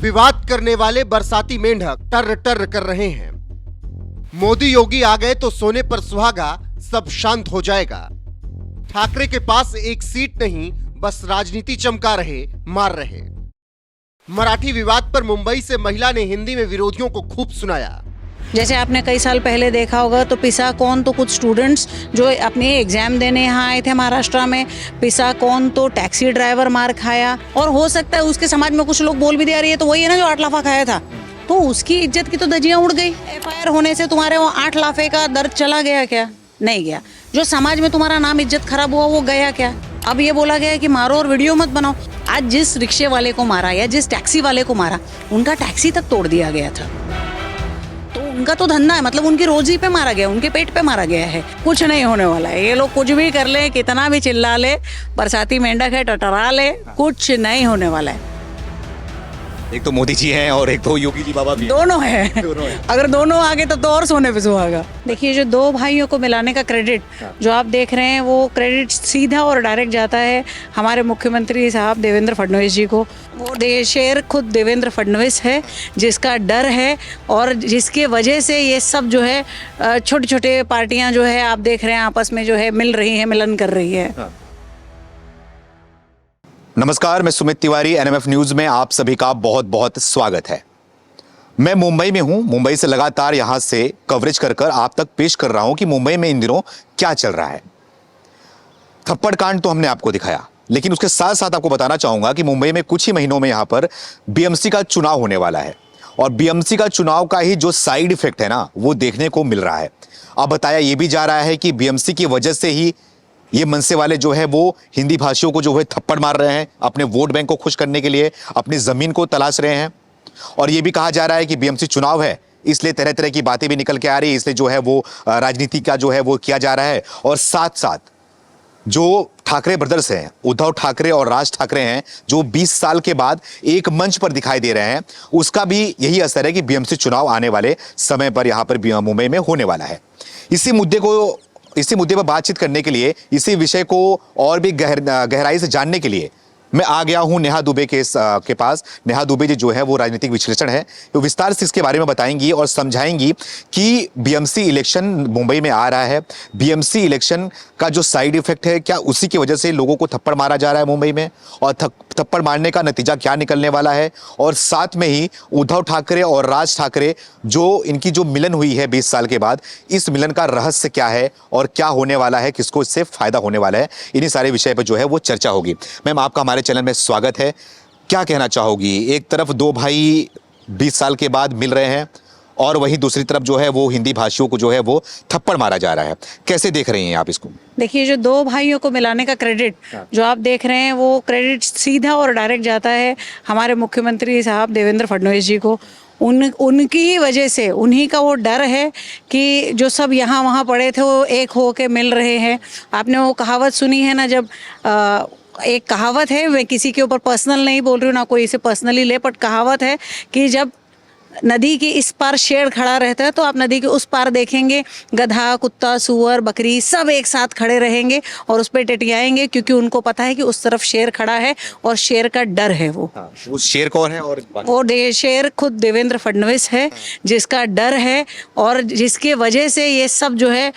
विवाद करने वाले बरसाती मेंढक टर टर कर रहे हैं। मोदी योगी आ गए तो सोने पर सुहागा, सब शांत हो जाएगा। ठाकरे के पास एक सीट नहीं, बस राजनीति चमका रहे, मार रहे। मराठी विवाद पर मुंबई से महिला ने हिंदी में विरोधियों को खूब सुनाया। जैसे आपने कई साल पहले देखा होगा तो पिसाकॉन तो कुछ स्टूडेंट्स जो अपने एग्जाम देने यहाँ आए थे महाराष्ट्र में, पिसाकॉन तो टैक्सी ड्राइवर मार खाया। और हो सकता है उसके समाज में कुछ लोग बोल भी दे रही है तो वही है ना जो 8 लाफा खाया था, तो उसकी इज्जत की तो धज्जियां उड़ गई। FIR होने से तुम्हारे वो 8 लाफे का दर्द चला गया क्या? नहीं गया। जो समाज में तुम्हारा नाम इज्जत खराब हुआ वो गया क्या? अब ये बोला गया कि मारो और वीडियो मत बनाओ। आज जिस रिक्शे वाले को मारा या जिस टैक्सी वाले को मारा, उनका टैक्सी तक तोड़ दिया गया था। तो उनका तो धंधा है, मतलब उनकी रोजी पे मारा गया, उनके पेट पे मारा गया है। कुछ नहीं होने वाला है। ये लोग कुछ भी कर ले, कितना भी चिल्ला ले, बरसाती मेंढक है, टटरा ले, कुछ नहीं होने वाला है। एक तो मोदी जी हैं और एक तो योगी जी बाबा भी दोनों है। अगर दोनों आगे तो और सोने पे सुहागा। देखिए, जो दो भाइयों को मिलाने का क्रेडिट जो आप देख रहे हैं, वो क्रेडिट सीधा और डायरेक्ट जाता है हमारे मुख्यमंत्री साहब देवेंद्र फडणवीस जी को। वो शेर खुद देवेंद्र फडणवीस है, जिसका डर है और जिसके वजह से ये सब जो है छोटे छोटे पार्टियां जो है आप देख रहे हैं आपस में जो है मिल रही है, मिलन कर रही है। नमस्कार, मैं सुमित तिवारी, NMF न्यूज में आप सभी का बहुत बहुत स्वागत है। मैं मुंबई में हूं। मुंबई से लगातार यहां से कवरेज कर आप तक पेश कर रहा हूं कि मुंबई में इन दिनों क्या चल रहा है। थप्पड़ कांड तो हमने आपको दिखाया, लेकिन उसके साथ साथ आपको बताना चाहूंगा कि मुंबई में कुछ ही महीनों में यहां पर BMC का चुनाव होने वाला है और BMC का चुनाव का ही जो साइड इफेक्ट है ना, वो देखने को मिल रहा है। अब बताया यह भी जा रहा है कि BMC की वजह से ही ये मनसे वाले जो है वो हिंदी भाषियों को जो है थप्पड़ मार रहे हैं, अपने वोट बैंक को खुश करने के लिए अपनी जमीन को तलाश रहे हैं। और ये भी कहा जा रहा है कि BMC चुनाव है, इसलिए तरह तरह की बातें भी निकल के आ रही है, इसलिए जो है वो राजनीति का जो है वो किया जा रहा है। और साथ साथ जो ठाकरे ब्रदर्स हैं, उद्धव ठाकरे और राज ठाकरे हैं, जो 20 साल के बाद एक मंच पर दिखाई दे रहे हैं, उसका भी यही असर है कि BMC चुनाव आने वाले समय पर यहां पर मुंबई में होने वाला है। इसी मुद्दे पर बातचीत करने के लिए, इसी विषय को और भी गहराई से जानने के लिए मैं आ गया हूं नेहा दुबे के पास। नेहा दुबे जी जो है वो राजनीतिक विश्लेषण है, वो विस्तार से इसके बारे में बताएंगी और समझाएंगी कि BMC इलेक्शन मुंबई में आ रहा है, BMC इलेक्शन का जो साइड इफेक्ट है, क्या उसी की वजह से लोगों को थप्पड़ मारा जा रहा है मुंबई में, और थप्पड़ मारने का नतीजा क्या निकलने वाला है। और साथ में ही उद्धव ठाकरे और राज ठाकरे जो इनकी जो मिलन हुई है 20 साल के बाद, इस मिलन का रहस्य क्या है और क्या होने वाला है, किसको इससे फायदा होने वाला है, इन्हीं सारे विषय पर जो है वो चर्चा होगी। मैम, आपका हमारे चैनल में स्वागत है। क्या कहना चाहोगी? एक तरफ दो भाई 20 साल के बाद मिल रहे हैं और वहीं दूसरी तरफ जो है वो हिंदी भाषियों को जो है वो थप्पड़ मारा जा रहा है, कैसे देख रही हैं आप इसको? देखिए, जो दो भाइयों को मिलाने का क्रेडिट जो आप देख रहे हैं, वो क्रेडिट सीधा और डायरेक्ट जाता है हमारे मुख्यमंत्री साहब देवेंद्र फडणवीस जी को। उनकी ही वजह से, उन्हीं का वो डर है कि जो सब यहाँ वहाँ पड़े थे वो एक हो के मिल रहे हैं। आपने वो कहावत सुनी है ना, जब एक कहावत है, मैं किसी के ऊपर पर्सनल नहीं बोल रही हूँ, ना कोई इसे पर्सनली ले, बट कहावत है कि जब नदी के इस पार शेर खड़ा रहता है तो आप नदी के उस पार देखेंगे गधा, कुत्ता, सुअर, बकरी सब एक साथ खड़े रहेंगे और उस पर टिटियाएंगे, क्योंकि उनको पता है कि उस तरफ शेर खड़ा है और शेर का डर है। वो शेर कौन है? और वो शेर खुद देवेंद्र फडणवीस है, जिसका डर है और जिसके वजह से ये सब जो है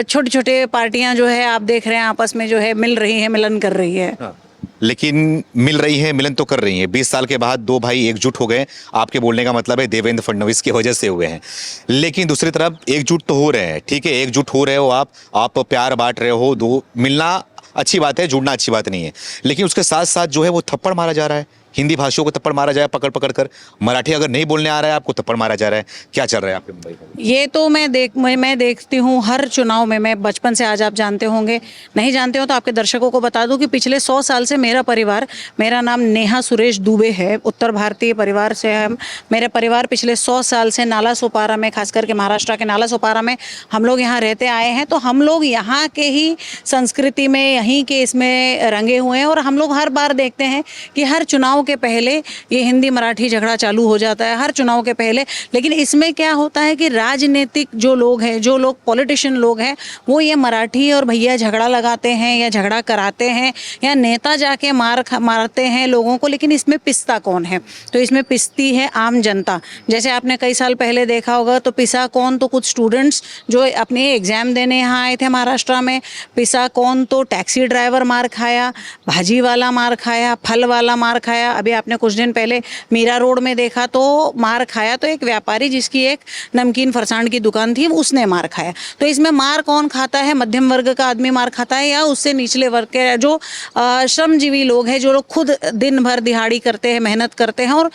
छोटे छोटे पार्टियां जो है आप देख रहे हैं आपस में जो है मिल रही है, मिलन कर रही है। लेकिन मिल रही है, मिलन तो कर रही है। 20 साल के बाद दो भाई एकजुट हो गए, आपके बोलने का मतलब है देवेंद्र फडणवीस की वजह से हुए हैं। लेकिन दूसरी तरफ एकजुट तो हो रहे हैं, ठीक है, एकजुट हो रहे हो आप प्यार बांट रहे हो, दो मिलना अच्छी बात है, जुड़ना अच्छी बात नहीं है, लेकिन उसके साथ साथ जो है वो थप्पड़ मारा जा रहा है, हिंदी भाषियों को थप्पड़ मारा जाए पकड़ पकड़ कर। मराठी अगर नहीं बोलने आ रहा है आपको, थप्पड़ मारा जा रहा है। क्या चल रहा है आपके मुंबई में? ये तो मैं देखती हूँ हर चुनाव में। मैं बचपन से, आज आप जानते होंगे, नहीं जानते हो तो आपके दर्शकों को बता दूं कि पिछले 100 साल से मेरा नाम नेहा सुरेश दुबे है, उत्तर भारतीय परिवार से है। मेरे परिवार पिछले 100 साल से नाला सोपारा में, खास करके महाराष्ट्र के नाला सोपारा में हम लोग यहाँ रहते आए हैं। तो हम लोग यहाँ के ही संस्कृति में, यहीं के इसमें रंगे हुए हैं और हम लोग हर बार देखते हैं कि हर चुनाव चुनाव के पहले ये हिंदी मराठी झगड़ा चालू हो जाता है, हर चुनाव के पहले। लेकिन इसमें क्या होता है कि राजनीतिक जो लोग हैं, जो लोग पॉलिटिशियन लोग हैं, वो ये मराठी और भैया झगड़ा लगाते हैं या झगड़ा कराते हैं या नेता जाके मारते हैं लोगों को, लेकिन इसमें पिसता कौन है? तो इसमें पिसती है आम जनता। जैसे आपने कई साल पहले देखा होगा, तो पिसा कौन, तो कुछ स्टूडेंट्स जो अपने एग्जाम देने यहाँ आए थे महाराष्ट्र में, पिसा कौन, तो टैक्सी ड्राइवर मार खाया, भाजी वाला मार खाया, फल वाला मार खाया। अभी आपने कुछ दिन पहले मीरा रोड में देखा तो मार खाया, तो एक व्यापारी जिसकी एक नमकीन फरसाण की दुकान थी उसने मार खाया। तो इसमें मार कौन खाता है? मध्यम वर्ग का आदमी मार खाता है या उससे निचले वर्ग के जो श्रमजीवी लोग हैं, जो लोग खुद दिन भर दिहाड़ी करते हैं, मेहनत करते हैं और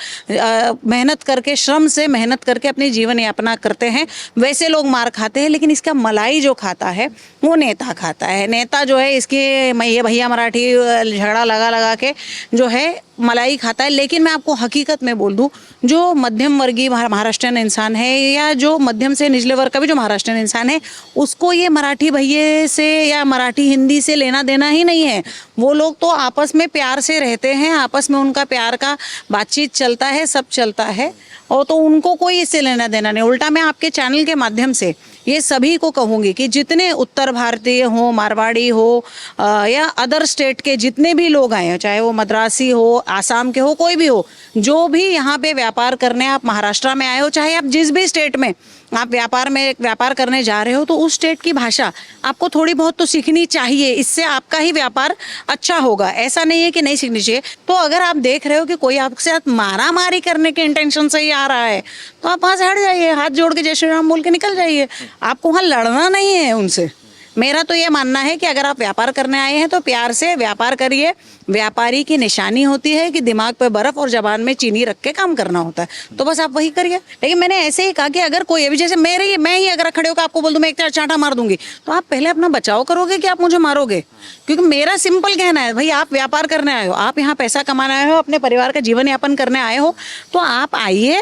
मेहनत करके, श्रम से मेहनत करके अपनी जीवन यापना करते हैं, वैसे लोग मार खाते हैं। लेकिन इसका मलाई जो खाता है वो नेता खाता है। नेता जो है इसके ये भैया मराठी झगड़ा लगा के जो है मलाई खाता है। लेकिन मैं आपको हकीकत में बोल दूं, जो मध्यम वर्गीय महाराष्ट्रियन इंसान है या जो मध्यम से निचले वर्ग का भी जो महाराष्ट्रियन इंसान है, उसको ये मराठी भैये से या मराठी हिंदी से लेना देना ही नहीं है। वो लोग तो आपस में प्यार से रहते हैं, आपस में उनका प्यार का बातचीत चलता है, सब चलता है, और तो उनको कोई इससे लेना देना नहीं। उल्टा मैं आपके चैनल के माध्यम से ये सभी को कहूँगी कि जितने उत्तर भारतीय हो, मारवाड़ी हो या अदर स्टेट के जितने भी लोग आए हो, चाहे वो मद्रासी हो, आसाम के हो, कोई भी हो, जो भी यहाँ पे व्यापार करने आप महाराष्ट्र में आए हो, चाहे आप जिस भी स्टेट में आप व्यापार करने जा रहे हो, तो उस स्टेट की भाषा आपको थोड़ी बहुत तो सीखनी चाहिए। इससे आपका ही व्यापार अच्छा होगा। ऐसा नहीं है कि नहीं सीखनी चाहिए। तो अगर आप देख रहे हो कि कोई आपके साथ मारामारी करने के इंटेंशन से ही आ रहा है, तो आप वहाँ से हट जाइए, हाथ जोड़ के जय श्री राम बोल के निकल जाइए। आपको वहाँ लड़ना नहीं है उनसे। मेरा तो ये मानना है कि अगर आप व्यापार करने आए हैं तो प्यार से व्यापार करिए। व्यापारी की निशानी होती है कि दिमाग पे बर्फ और जबान में चीनी रख के काम करना होता है, तो बस आप वही करिए। लेकिन मैंने ऐसे ही कहा कि अगर कोई अभी जैसे मैं ही अगर खड़े होकर आपको बोल दूं मैं एक चांटा मार दूंगी, तो आप पहले अपना बचाव करोगे कि आप मुझे मारोगे? क्योंकि मेरा सिंपल कहना है, भाई आप व्यापार करने आए हो, आप यहाँ पैसा कमाने आए हो, अपने परिवार का जीवन यापन करने आए हो, तो आप आइए,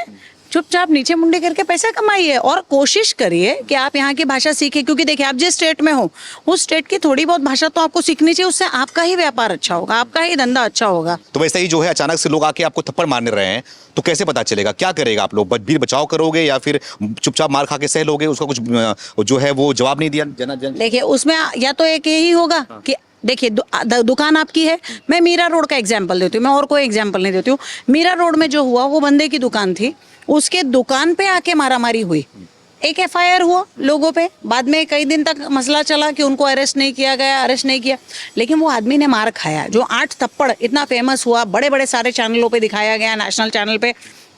चुपचाप नीचे मुंडे करके पैसा कमाइए और कोशिश करिए कि आप यहाँ की भाषा सीखें। क्योंकि देखिए, आप जिस स्टेट में हो उस स्टेट की थोड़ी बहुत भाषा तो आपको सीखनी चाहिए। उससे आपका ही व्यापार अच्छा होगा, आपका ही धंधा अच्छा होगा। तो वैसे ही जो है अचानक से लोग आके आपको थप्पड़ मारने रहे हैं, तो कैसे पता चलेगा? क्या करेगा आप लोग? भीड़ बचाव करोगे या फिर चुपचाप मार खा के सह लोगे? उसका कुछ जो है वो जवाब नहीं दिया देखिए, उसमें या तो एक यही होगा कि देखिए दुकान आपकी है। मैं मीरा रोड का एग्जाम्पल देती हूँ, मैं और कोई एग्जाम्पल नहीं देती हूँ। मीरा रोड में जो हुआ, वो बंदे की दुकान थी, उसके दुकान पे आके मारामारी हुई, एक एफआईआर हुआ लोगों पे। बाद में कई दिन तक मसला चला कि उनको अरेस्ट नहीं किया गया, अरेस्ट नहीं किया, लेकिन वो आदमी ने मार खाया। जो 8 थप्पड़ इतना फेमस हुआ, बड़े बड़े सारे चैनलों पे दिखाया गया, नेशनल चैनल पे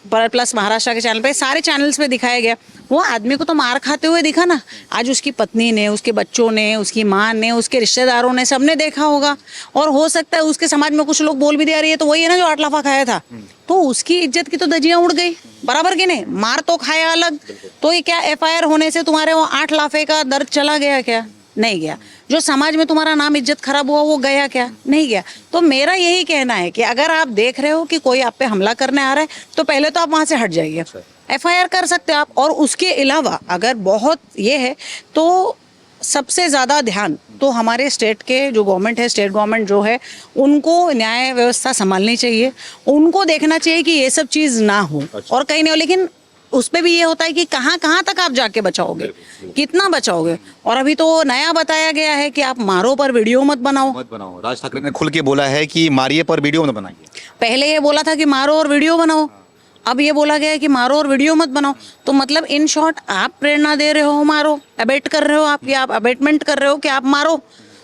प्लस महाराष्ट्र के चैनल पे, सारे चैनल्स पे दिखाया गया। वो आदमी को तो मार खाते हुए दिखा ना। आज उसकी पत्नी ने, उसके बच्चों ने, उसकी माँ ने, उसके रिश्तेदारों ने, सबने देखा होगा। और हो सकता है उसके समाज में कुछ लोग बोल भी दे रही है, तो वही है ना जो 8 लाफा खाया था, तो उसकी इज्जत की तो धज्जियां उड़ गई, बराबर की नहीं? मार तो खाया अलग, तो ये क्या एफआईआर होने से तुम्हारे वो 8 लाफे का दर्द चला गया क्या? नहीं गया। जो समाज में तुम्हारा नाम इज्जत खराब हुआ वो गया क्या? नहीं गया। तो मेरा यही कहना है कि अगर आप देख रहे हो कि कोई आप पे हमला करने आ रहा है, तो पहले तो आप वहां से हट जाइए, एफआईआर कर सकते हो आप। और उसके अलावा अगर बहुत ये है तो सबसे ज़्यादा ध्यान तो हमारे स्टेट के जो गवर्नमेंट है, स्टेट गवर्नमेंट जो है, उनको न्याय व्यवस्था संभालनी चाहिए। उनको देखना चाहिए कि ये सब चीज़ ना हो और कहीं नहीं हो। लेकिन उस पे भी ये होता है कि कहाँ तक आप जाके बचाओगे, कितना बचाओगे। और अभी तो नया बताया गया है कि आप मारो पर वीडियो मत बनाओ। राज ठाकरे ने खुल के बोला है कि मारिए पर वीडियो मत बनाइए। पहले ये बोला था कि मारो और वीडियो बनाओ, अब ये बोला गया है कि मारो और वीडियो मत बनाओ। तो मतलब इन शॉर्ट आप प्रेरणा दे रहे हो, मारो, अबेट कर रहे हो आप, या आप अबेटमेंट कर रहे हो कि आप मारो,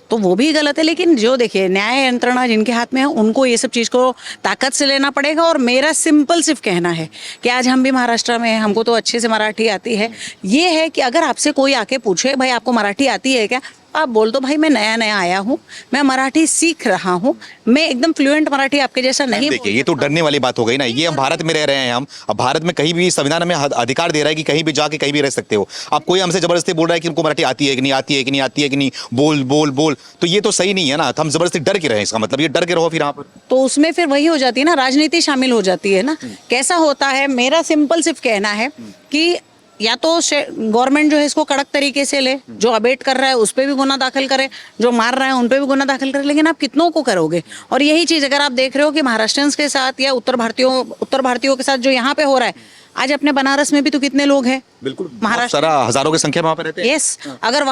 तो वो भी गलत है। लेकिन जो देखिए न्याय यंत्रणा जिनके हाथ में है, उनको ये सब चीज़ को ताकत से लेना पड़ेगा। और मेरा सिंपल सिर्फ कहना है कि आज हम भी महाराष्ट्र में हैं, हमको तो अच्छे से मराठी आती है। ये है कि अगर आपसे कोई आके पूछे भाई आपको मराठी आती है क्या, आप बोल दो भाई मैं नया आया हूँ, मैं मराठी सीख रहा हूँ, मैं एकदम फ्लुएंट मराठी आपके जैसा नहीं। देखिए ये तो डरने वाली बात हो गई ना। ये हम भारत में रह रहे हैं, हम अब भारत में कहीं भी संविधान हमें अधिकार दे रहा है कि कहीं भी जाके कहीं भी रह सकते हो। अब कोई हमसे जबरदस्ती बोल रहा है कि हमको मराठी आती है कि नहीं आती है कि नहीं आती है कि नहीं, बोल बोल बोल, तो ये तो सही नहीं है ना। हम जबरदस्ती डर के रहे, इसका मतलब ये डर के रहो फिर यहाँ पर, तो उसमें फिर वही हो जाती है ना, राजनीति शामिल हो जाती है ना। कैसा होता है, मेरा सिंपल सिर्फ कहना है कि या तो गवर्नमेंट जो है इसको कड़क तरीके से ले, जो अबेट कर रहा है उस पर भी गुना दाखिल करे, जो मार रहा है उन पर भी गुना दाखिल करे, लेकिन आप कितनों को करोगे? और यही चीज़ अगर आप देख रहे हो कि महाराष्ट्रियंस के साथ या उत्तर भारतीयों के साथ जो यहाँ पे हो रहा है, आज अपने बनारस में भी तो कितने लोग हैं, बिल्कुल महाराष्ट्र सारा हजारों की संख्या में वहाँ पे रहते हैं। यस अगर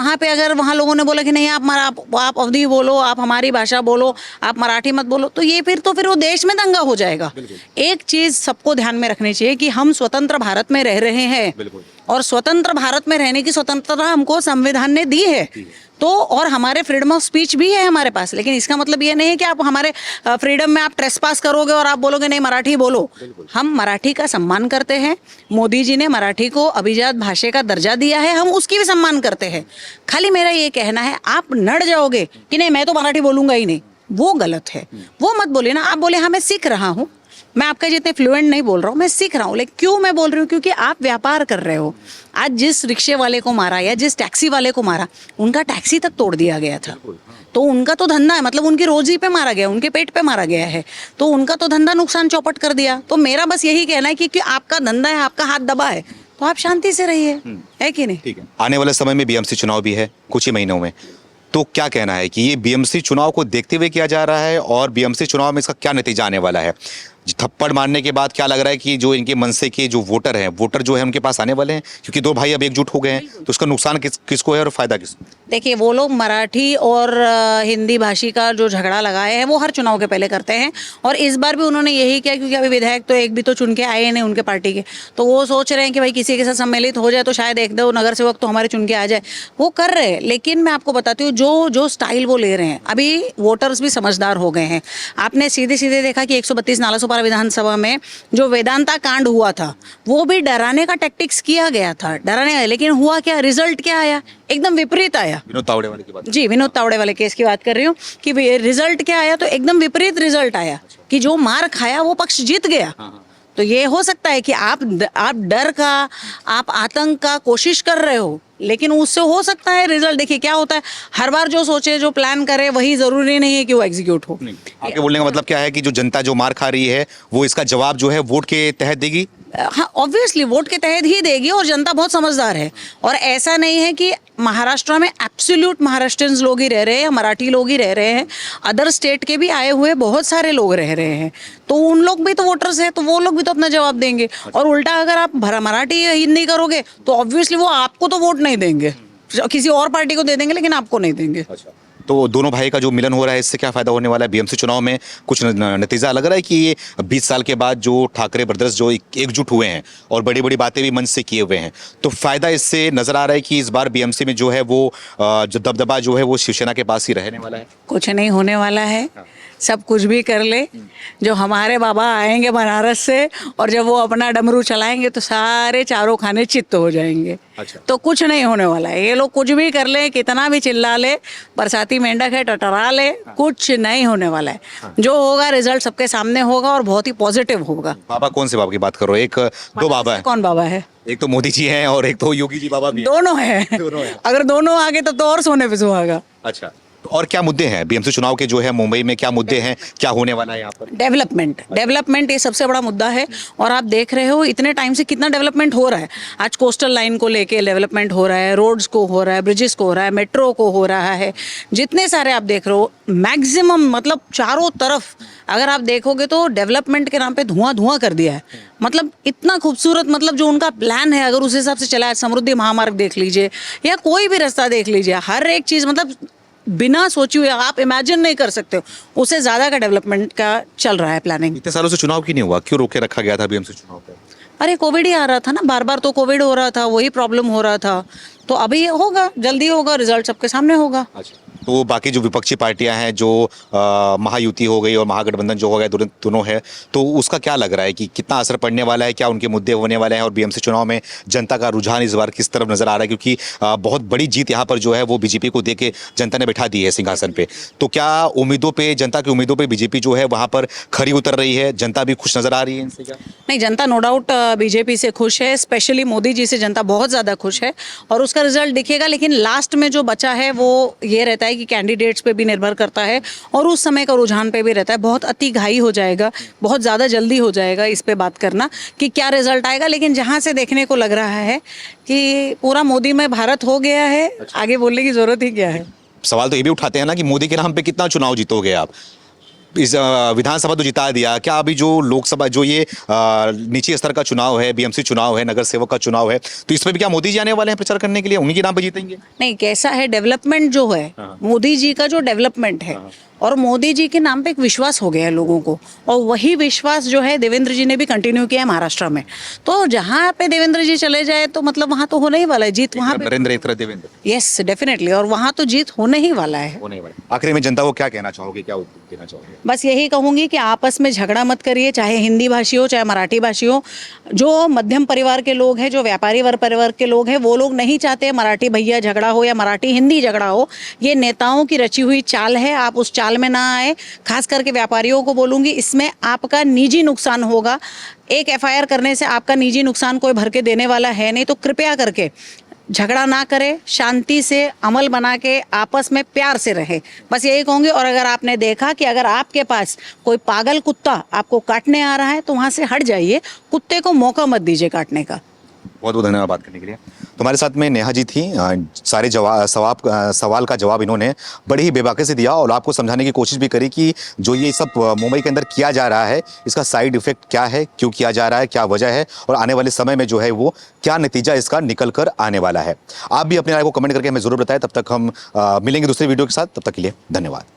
वहाँ लोगों ने बोला कि नहीं आप अवधी बोलो, आप हमारी भाषा बोलो, आप मराठी मत बोलो, तो ये फिर वो देश में दंगा हो जाएगा। एक चीज सबको ध्यान में रखनी चाहिए कि हम स्वतंत्र भारत में रह रहे हैं, और स्वतंत्र भारत में रहने की स्वतंत्रता हमको संविधान ने दी है, तो और हमारे फ्रीडम ऑफ स्पीच भी है हमारे पास। लेकिन इसका मतलब ये नहीं है कि आप हमारे फ्रीडम में आप ट्रेसपास करोगे और आप बोलोगे नहीं मराठी बोलो। हम मराठी का सम्मान करते हैं, मोदी जी ने मराठी को अभिजात भाषा का दर्जा दिया है, हम उसकी भी सम्मान करते हैं। खाली मेरा ये कहना है, आप नड़ जाओगे कि नहीं मैं तो मराठी बोलूंगा ही नहीं, वो गलत है। वो मत बोलिए ना, आप बोले हाँ मैं सीख रहा हूँ, मैं आपका जितने फ्लुएंट नहीं बोल रहा हूँ, मैं सीख रहा हूँ। लेकिन क्यों मैं बोल रही हूँ? क्योंकि आप व्यापार कर रहे हो। आज जिस रिक्शे वाले को मारा या जिस टैक्सी वाले को मारा, उनका टैक्सी तक तोड़ दिया गया था, तो उनका तो धंधा है, मतलब उनकी रोजी पे मारा गया, उनके पेट पे मारा गया है, तो उनका तो धंधा नुकसान चौपट कर दिया। तो मेरा बस यही कहना है कि आपका धंधा है, आपका हाथ दबा है, तो आप शांति से रहिए, है कि नहीं? ठीक है, आने वाले समय में बीएमसी चुनाव भी है कुछ ही महीनों में, तो क्या कहना है कि ये बीएमसी चुनाव को देखते हुए किया जा रहा है, और बीएमसी चुनाव में इसका क्या नतीजा आने वाला है? थप्पड़ मारने के बाद क्या लग रहा है कि जो इनके मनसे के जो वोटर जो है उनके पास आने वाले हैं, क्योंकि दो भाई अब एकजुट हो गए हैं, तो उसका नुकसान किसको है और फायदा किसको? देखिए, वो लोग मराठी और हिंदी भाषी का जो झगड़ा लगाए हैं वो हर चुनाव के पहले करते हैं, और इस बार भी उन्होंने यही किया, क्योंकि अभी विधायक तो एक भी तो चुन के आए नहीं उनके पार्टी के, तो वो सोच रहे हैं कि भाई किसी के साथ सम्मिलित हो जाए तो शायद एक दो नगर सेवक तो हमारे चुन के आ जाए, वो कर रहे हैं। लेकिन मैं आपको बताती हूँ, जो स्टाइल वो ले रहे हैं, अभी वोटर्स भी समझदार हो गए हैं। आपने सीधे सीधे देखा कि 132 नालासोपारा विधानसभा में जो वेदांता कांड हुआ था, वो भी डराने का टैक्टिक्स किया गया था, डराने, लेकिन हुआ क्या, रिजल्ट क्या आया? एकदम विपरीत आया। विनोद तावड़े वाले की बात, जी, विनोद तावड़े वाले केस की बात कर रही हूँ कि रिजल्ट क्या आया, तो एकदम विपरीत रिजल्ट आया कि जो मार खाया वो पक्ष जीत गया। तो ये हो सकता है कि आप डर का, आप आतंक का कोशिश कर रहे हो, लेकिन उससे हो सकता है रिजल्ट। देखिए क्या होता है, हर बार जो सोचे, जो प्लान करे, वही जरूरी नहीं है कि वो एग्जीक्यूट हो। आपके बोलने का मतलब क्या है कि जो जनता जो मार खा रही है वो इसका जवाब जो है वोट के तहत देगी? हाँ, ऑब्वियसली वोट के तहत ही देगी, और जनता बहुत समझदार है। और ऐसा नहीं है कि महाराष्ट्र में एब्सोल्यूट महाराष्ट्रियंस लोग ही रह रहे हैं या मराठी लोग ही रह रहे हैं, अदर स्टेट के भी आए हुए बहुत सारे लोग रह रहे हैं, तो उन लोग भी तो वोटर्स हैं, तो वो लोग भी तो अपना जवाब देंगे। और उल्टा अगर आप मराठी या हिंदी करोगे तो ऑब्वियसली वो आपको तो वोट नहीं देंगे, किसी और पार्टी को दे देंगे, लेकिन आपको नहीं देंगे। तो दोनों भाई का जो मिलन हो रहा है, इससे क्या फायदा होने वाला है? बीएमसी चुनाव में कुछ नतीजा लग रहा है कि ये 20 साल के बाद जो ठाकरे ब्रदर्स जो एकजुट हुए हैं और बड़ी बड़ी बातें भी मन से किए हुए हैं, तो फायदा इससे नजर आ रहा है कि इस बार बीएमसी में जो है वो जो दबदबा जो है वो शिवसेना के पास ही रहने वाला है? कुछ नहीं होने वाला है, सब कुछ भी कर ले, जो हमारे बाबा आएंगे बनारस से और जब वो अपना डमरू चलाएंगे तो सारे चारों खाने चित्त हो जाएंगे। अच्छा। तो कुछ नहीं होने वाला है, ये लोग कुछ भी कर ले, कितना भी चिल्ला ले, बरसाती मेंढक है टटरा ले, कुछ नहीं होने वाला है। जो होगा रिजल्ट सबके सामने होगा और बहुत ही पॉजिटिव होगा। बाबा कौन से बाबा की बात कर रहे हो? एक दो बाबा है। कौन बाबा है? एक तो मोदी जी हैं और एक तो योगी जी बाबा भी हैं। दोनों है। अगर दोनों आगे तो और सोने पे सुहागा। अच्छा, और क्या मुद्दे हैं बीएमसी चुनाव के जो है मुंबई में? क्या मुद्दे हैं, क्या होने वाला है यहाँ पर? डेवलपमेंट ये सबसे बड़ा मुद्दा है, और आप देख रहे हो इतने टाइम से कितना डेवलपमेंट हो रहा है। आज कोस्टल लाइन को लेके डेवलपमेंट हो रहा है, रोड्स को हो रहा है, ब्रिजेस को हो रहा है, मेट्रो को हो रहा है, जितने सारे आप देख रहे हो, मैक्सिमम मतलब चारों तरफ अगर आप देखोगे तो डेवलपमेंट के नाम पे धुआं कर दिया है। मतलब इतना खूबसूरत, मतलब जो उनका प्लान है अगर उस हिसाब से चला है, समृद्धि महामार्ग देख लीजिए या कोई भी रास्ता देख लीजिए, हर एक चीज़ मतलब बिना सोचे हुए आप इमेजिन नहीं कर सकते हो, उससे ज़्यादा का डेवलपमेंट का चल रहा है प्लानिंग। इतने सालों से चुनाव क्यों नहीं हुआ? क्यों रोके रखा गया था बीएमसी चुनाव पे? अरे कोविड ही आ रहा था ना, बार बार तो कोविड हो रहा था, वही प्रॉब्लम हो रहा था। तो अभी होगा, जल्दी होगा, रिजल्ट सबके सामने होगा। अच्छा, तो बाकी जो विपक्षी पार्टियां हैं, जो महायुति हो गई और महागठबंधन जो हो गया, दोनों है, तो उसका क्या लग रहा है कि कितना असर पड़ने वाला है? क्या उनके मुद्दे होने वाले हैं? और बीएमसी चुनाव में जनता का रुझान इस बार किस तरफ नजर आ रहा है? क्योंकि बहुत बड़ी जीत यहाँ पर जो है वो बीजेपी को देके जनता ने बैठा दी है सिंहासन पे, तो क्या उम्मीदों पे, जनता की उम्मीदों पे बीजेपी जो है वहाँ पर खरी उतर रही है? जनता भी खुश नजर आ रही है इनसे? क्या नहीं, जनता नो डाउट बीजेपी से खुश है, स्पेशली मोदी जी से जनता बहुत ज़्यादा खुश है, और उसका रिजल्ट दिखेगा। लेकिन लास्ट में जो बचा है वो ये रहता है कि कैंडिडेट्स पे भी निर्भर करता है और उस समय का रुझान पे भी रहता है। बहुत अति घाई हो जाएगा, बहुत ज़्यादा जल्दी हो जाएगा इस पे बात करना कि क्या रिजल्ट आएगा। लेकिन जहाँ से देखने को लग रहा है कि पूरा मोदी में भारत हो गया है, आगे बोलने की ज़रूरत ही क्या है। सवाल तो ये भी उठाते हैं ना कि मोदी के नाम पे कितना चुनाव जीतोगे आप। इस विधानसभा तो जिता दिया, क्या अभी जो लोकसभा जो ये निचले स्तर का चुनाव है, बीएमसी चुनाव है, नगर सेवक का चुनाव है, तो इसमें भी क्या मोदी जी आने वाले हैं प्रचार करने के लिए, उन्हीं के नाम पे जीतेंगे? नहीं, कैसा है डेवलपमेंट जो है, मोदी जी का जो डेवलपमेंट है और मोदी जी के नाम पे एक विश्वास हो गया है लोगों को, और वही विश्वास जो है देवेंद्र जी ने भी कंटिन्यू किया है महाराष्ट्र में। तो जहाँ पे देवेंद्र जी चले जाए तो मतलब वहाँ तो होने ही वाला है जीत, वहाँ पे नरेंद्र एक तरह देवेंद्र यस डेफिनेटली, और वहाँ तो जीत होने ही वाला है। होने वाला। आखिरी में जनता को क्या कहना चाहोगे, क्या देना चाहोगे? बस यही कहूंगी कि आपस में झगड़ा मत करिए, चाहे हिंदी भाषी हो चाहे मराठी भाषी हो। जो मध्यम परिवार के लोग हैं, जो व्यापारी वर्ग परिवार के लोग हैं, वो लोग नहीं चाहते मराठी भैया झगड़ा हो या मराठी हिंदी झगड़ा हो। ये नेताओं की रची हुई चाल है, आप उस चाल में ना आए। खास करके व्यापारियों को बोलूंगी, इसमें आपका निजी नुकसान होगा। एक एफआईआर करने से आपका निजी नुकसान कोई भर के देने वाला है नहीं। तो कृपया करके झगड़ा ना करें, शांति से अमल बना के आपस में प्यार से रहे, बस यही कहूँगी। और अगर आपने देखा कि अगर आपके पास कोई पागल कुत्ता आपको काटने आ रहा है तो वहाँ से हट जाइए, कुत्ते को मौका मत दीजिए काटने का। बहुत बहुत धन्यवाद बात करने के लिए। तुम्हारे साथ में नेहा जी थी। सारे सवाल का जवाब इन्होंने बड़ी ही बेबाकी से दिया और आपको समझाने की कोशिश भी करी कि जो ये सब मुंबई के अंदर किया जा रहा है, इसका साइड इफेक्ट क्या है, क्यों किया जा रहा है, क्या वजह है और आने वाले समय में जो है वो क्या नतीजा इसका निकल कर आने वाला है। आप भी अपने राय को कमेंट करके हमें ज़रूर बताएं। तब तक हम मिलेंगे दूसरे वीडियो के साथ, तब तक के लिए धन्यवाद।